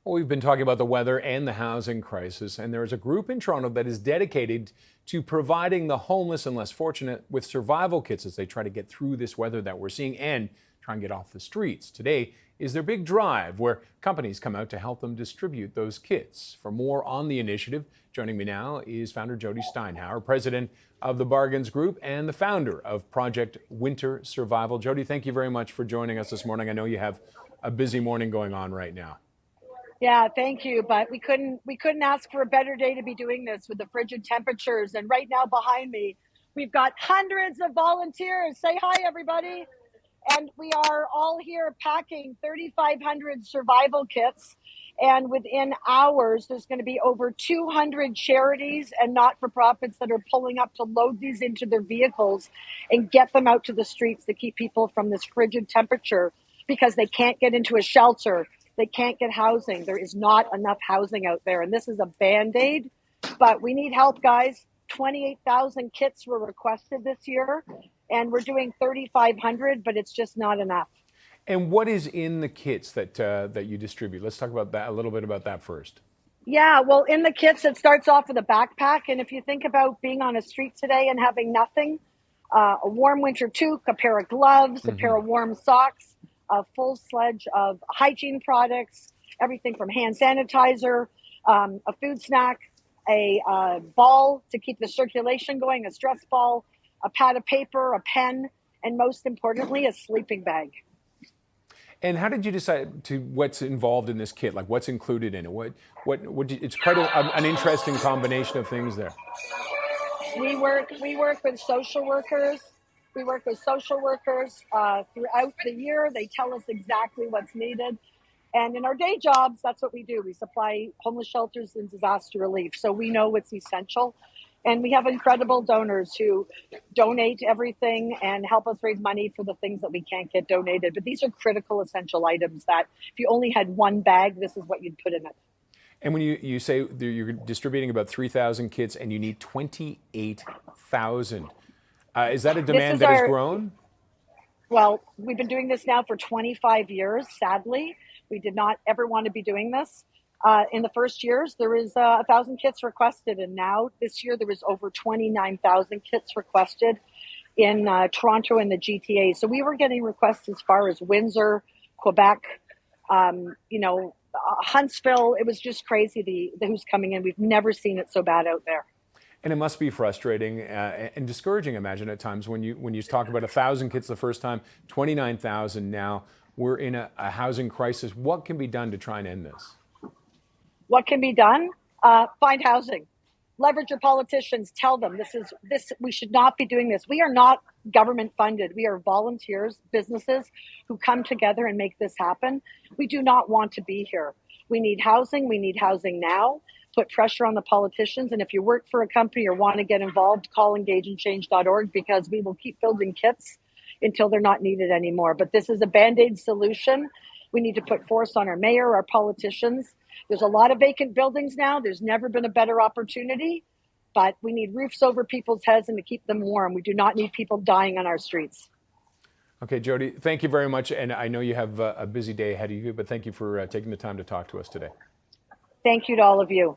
Well, we've been talking about the weather and the housing crisis, and there is a group in Toronto that is dedicated to providing the homeless and less fortunate with survival kits as they try to get through this weather that we're seeing and try and get off the streets. Today is their big drive where companies come out to help them distribute those kits. For more on the initiative, joining me now is founder Jody Steinhauer, president of the Bargains Group and the founder of Project Winter Survival. Jody, thank you very much for joining us this morning. I know you have a busy morning going on right now. Yeah, thank you. But we couldn't ask for a better day to be doing this with the frigid temperatures. And right now behind me, we've got hundreds of volunteers. Say hi, everybody. And we are all here packing 3,500 survival kits. And within hours, there's going to be over 200 charities and not-for-profits that are pulling up to load these into their vehicles and get them out to the streets to keep people from this frigid temperature because they can't get into a shelter. They can't get housing. There is not enough housing out there. And this is a Band-Aid, but we need help, guys. 28,000 kits were requested this year, and we're doing 3,500, but it's just not enough. And what is in the kits that you distribute? Let's talk about that a little bit about that first. Yeah, well, in the kits, it starts off with a backpack. And if you think about being on a street today and having nothing, a warm winter toque, a pair of gloves, a pair of warm socks, a full sledge of hygiene products, everything from hand sanitizer, a food snack, a ball to keep the circulation going, a stress ball, a pad of paper, a pen, and most importantly, a sleeping bag. And how did you decide to what's involved in this kit? Like what's included in it? It's quite an interesting combination of things there. We work with social workers. We work with social workers throughout the year. They tell us exactly what's needed. And in our day jobs, that's what we do. We supply homeless shelters and disaster relief. So we know what's essential. And we have incredible donors who donate everything and help us raise money for the things that we can't get donated. But these are critical, essential items that if you only had one bag, this is what you'd put in it. And when you say you're distributing about 3,000 kits and you need 28,000, is that a demand that has grown? Well, we've been doing this now for 25 years, sadly. We did not ever want to be doing this. In the first years, there was 1,000 kits requested, and now this year there was over 29,000 kits requested in Toronto and the GTA. So we were getting requests as far as Windsor, Quebec, Huntsville. It was just crazy who's coming in. We've never seen it so bad out there. And it must be frustrating and discouraging, imagine, at times when you talk about 1,000 kits the first time, 29,000 now. We're in a housing crisis. What can be done to try and end this? What can be done? Find housing. Leverage your politicians. Tell them we should not be doing this. We are not government funded. We are volunteers, businesses who come together and make this happen. We do not want to be here. We need housing. We need housing now. Put pressure on the politicians. And if you work for a company or want to get involved, call engageandchange.org because we will keep building kits until they're not needed anymore. But this is a Band-Aid solution. We need to put force on our mayor, our politicians. There's a lot of vacant buildings now. There's never been a better opportunity, but we need roofs over people's heads and to keep them warm. We do not need people dying on our streets. Okay, Jody, thank you very much. And I know you have a busy day ahead of you, but thank you for taking the time to talk to us today. Thank you to all of you.